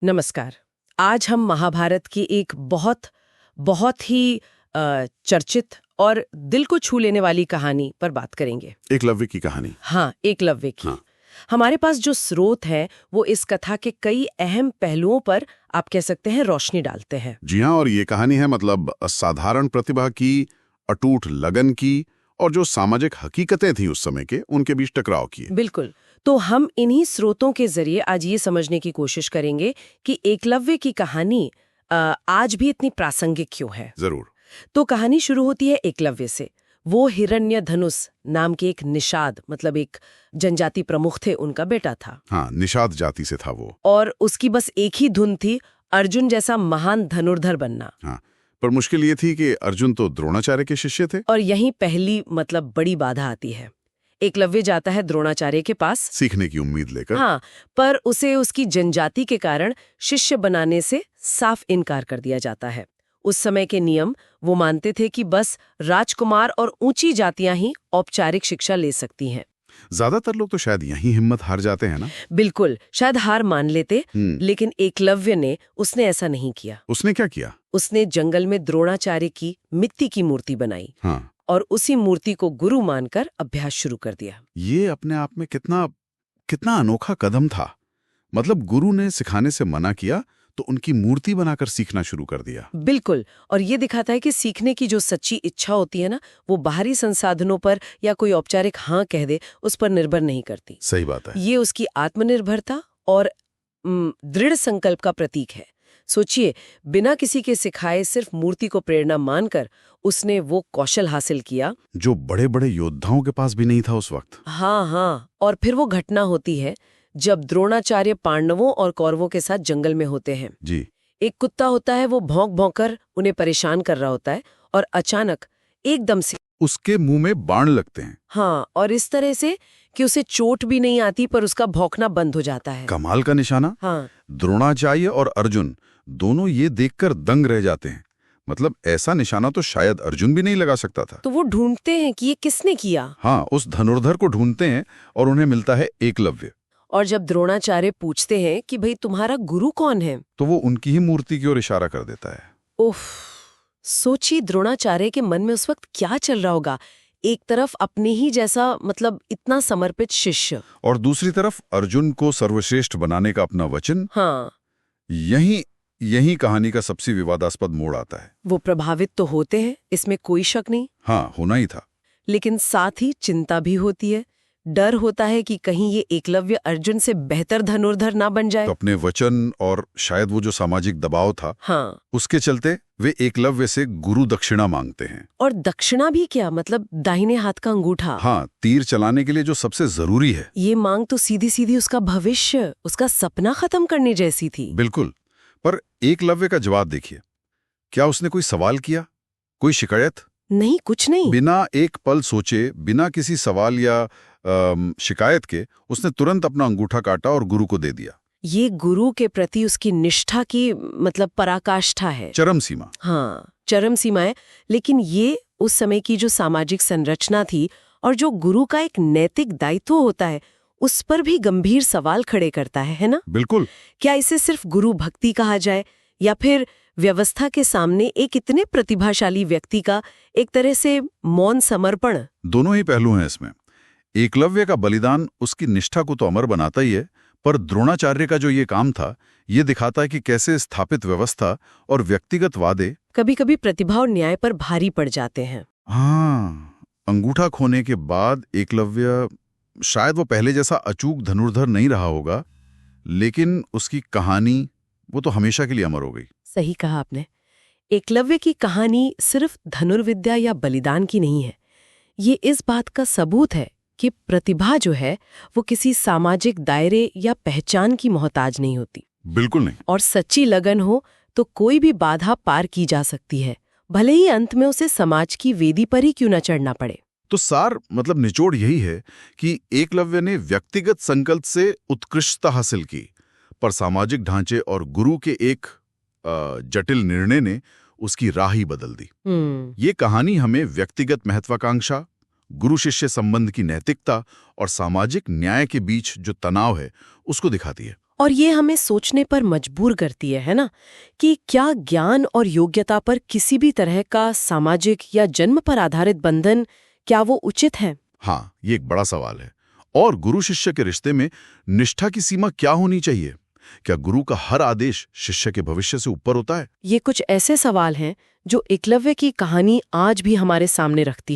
नमस्कार। आज हम महाभारत की एक बहुत बहुत ही चर्चित और दिल को छू लेने वाली कहानी पर बात करेंगे। एकलव्य की कहानी। हाँ, एकलव्य की। हाँ। हमारे पास जो स्रोत है वो इस कथा के कई अहम पहलुओं पर आप कह सकते हैं रोशनी डालते हैं। जी हाँ, और ये कहानी है मतलब असाधारण प्रतिभा की, अटूट लगन की और जो सामाजिक हकीकतें थी उस समय के, उनके बीच टकराव की। बिल्कुल। तो हम इन्हीं स्रोतों के जरिए आज ये समझने की कोशिश करेंगे कि एकलव्य की कहानी आज भी इतनी प्रासंगिक क्यों है। जरूर। तो कहानी शुरू होती है एकलव्य से। वो हिरण्यधनुष नाम के एक निषाद मतलब एक जनजाति प्रमुख थे, उनका बेटा था। हाँ, निषाद जाति से था वो। और उसकी बस एक ही धुन थी, अर्जुन जैसा महान धनुर्धर बनना। हाँ, पर मुश्किल ये थी कि अर्जुन तो द्रोणाचार्य के शिष्य थे। और यहीं पहली मतलब बड़ी बाधा आती है। एकलव्य जाता है द्रोणाचार्य के पास सीखने की उम्मीद लेकर। हाँ, पर उसे उसकी जनजाति के कारण शिष्य बनाने से साफ इनकार कर दिया जाता है। उस समय के नियम वो मानते थे कि बस राजकुमार और ऊंची जातियां ही औपचारिक शिक्षा ले सकती हैं। ज्यादातर लोग तो शायद यहीं हिम्मत हार जाते हैं ना। बिल्कुल, शायद हार मान लेते, लेकिन एकलव्य उसने ऐसा नहीं किया। उसने क्या किया? उसने जंगल में द्रोणाचार्य की मिट्टी की मूर्ति बनाई। हाँ। और उसी मूर्ति को गुरु मानकर अभ्यास शुरू कर दिया। ये अपने आप में कितना अनोखा कदम था। मतलब गुरु ने सिखाने से मना किया तो उनकी मूर्ति बनाकर सीखना शुरू कर दिया। बिल्कुल, और ये दिखाता है कि सीखने की जो सच्ची इच्छा होती है ना, वो बाहरी संसाधनों पर या कोई औपचारिक हाँ कह दे उस पर निर्भर नहीं करती। सही बात है। ये उसकी आत्मनिर्भरता और दृढ़ संकल्प का प्रतीक है। सोचिए, बिना किसी के सिखाए सिर्फ मूर्ति को प्रेरणा मानकर उसने वो कौशल हासिल किया जो बड़े बड़े योद्धाओं के पास भी नहीं था उस वक्त। हाँ, और फिर वो घटना होती है जब द्रोणाचार्य पांडवों और कौरवों के साथ जंगल में होते हैं। जी। एक कुत्ता होता है, वो भौंक भौंक कर उन्हें परेशान कर रहा होता है और अचानक एकदम से उसके मुंह में बाण लगते हैं। हाँ, और इस तरह से कि उसे चोट भी नहीं आती पर उसका भौंकना बंद हो जाता है। कमाल का निशाना। हाँ। द्रोणाचार्य और अर्जुन दोनों ये देखकर दंग रह जाते हैं। मतलब ऐसा निशाना तो शायद अर्जुन भी नहीं लगा सकता था। तो वो ढूंढते हैं कि ये किसने किया। हाँ, उस धनुर्धर को ढूंढते हैं और उन्हें मिलता है एकलव्य। और जब द्रोणाचार्य पूछते हैं कि भाई तुम्हारा गुरु कौन है, तो वो उनकी ही मूर्ति की ओर इशारा कर देता है। उफ, सोचिए द्रोणाचार्य के मन में उस वक्त क्या चल रहा होगा। एक तरफ अपने ही जैसा मतलब इतना समर्पित शिष्य, और दूसरी तरफ अर्जुन को सर्वश्रेष्ठ बनाने का अपना वचन। हाँ। यही कहानी का सबसे विवादास्पद मोड़ आता है। वो प्रभावित तो होते हैं, इसमें कोई शक नहीं। हाँ, होना ही था। लेकिन साथ ही चिंता भी होती है। डर होता है कि कहीं ये एकलव्य अर्जुन से बेहतर धनुर्धर ना बन जाए। तो अपने वचन और शायद वो जो सामाजिक दबाव था, हाँ, उसके चलते वे एकलव्य से गुरु दक्षिणा मांगते हैं। और दक्षिणा भी क्या, मतलब दाहिने हाथ का अंगूठा। हाँ, तीर चलाने के लिए जो सबसे जरूरी है। ये मांग तो सीधी सीधी उसका भविष्य, उसका सपना खत्म करने जैसी थी। बिल्कुल। पर एकलव्य का जवाब देखिए। क्या उसने कोई सवाल किया, कोई शिकायत? नहीं, कुछ नहीं। बिना एक पल सोचे, बिना किसी सवाल या शिकायत के उसने तुरंत अपना अंगूठा काटा और गुरु को दे दिया। ये गुरु के प्रति उसकी निष्ठा की मतलब पराकाष्ठा है। चरम सीमा। हाँ, चरम सीमा है। लेकिन ये उस समय की जो सामाजिक संरचना थी और जो गुरु का एक नैतिक दायित्व होता है, उस पर भी गंभीर सवाल खड़े करता है ना? बिल्कुल। क्या इसे सिर्फ गुरु भक्ति कहा जाए या फिर व्यवस्था के सामने एक इतने प्रतिभाशाली व्यक्ति का एक तरह से मौन समर्पण? दोनों ही पहलू हैं इसमें। एकलव्य का बलिदान उसकी निष्ठा को तो अमर बनाता ही है, पर द्रोणाचार्य का जो ये काम था, ये दिखाता है कि कैसे स्थापित व्यवस्था और व्यक्तिगत वादे कभी कभी प्रतिभा और न्याय पर भारी पड़ जाते हैं। हाँ, अंगूठा खोने के बाद एकलव्य शायद वो पहले जैसा अचूक धनुर्धर नहीं रहा होगा, लेकिन उसकी कहानी वो तो हमेशा के लिए अमर हो गई। सही कहा आपने। एकलव्य की कहानी सिर्फ धनुर्विद्या या बलिदान की नहीं है। ये इस बात का सबूत है कि प्रतिभा जो है वो किसी सामाजिक दायरे या पहचान की मोहताज नहीं होती। बिल्कुल नहीं। और सच्ची लगन हो तो कोई भी बाधा पार की जा सकती है, भले ही अंत में उसे समाज की वेदी पर ही क्यों न चढ़ना पड़े। तो सार मतलब निचोड़ यही है कि एकलव्य ने व्यक्तिगत संकल्प से उत्कृष्टता हासिल की, पर सामाजिक ढांचे और गुरु के एक जटिल निर्णय ने उसकी राह ही बदल दी। ये कहानी हमें व्यक्तिगत महत्वाकांक्षा, गुरु शिष्य संबंध की नैतिकता और सामाजिक न्याय के बीच जो तनाव है उसको दिखाती है। और ये हमें सोचने पर मजबूर करती है ना, कि क्या ज्ञान और योग्यता पर किसी भी तरह का सामाजिक या जन्म पर आधारित बंधन, क्या वो उचित है? हाँ, ये एक बड़ा सवाल है। और गुरु शिष्य के रिश्ते में निष्ठा की सीमा क्या होनी चाहिए? क्या गुरु का हर आदेश शिष्य के भविष्य से ऊपर होता है? ये कुछ ऐसे सवाल हैं जो एकलव्य की कहानी आज भी हमारे सामने रखती है।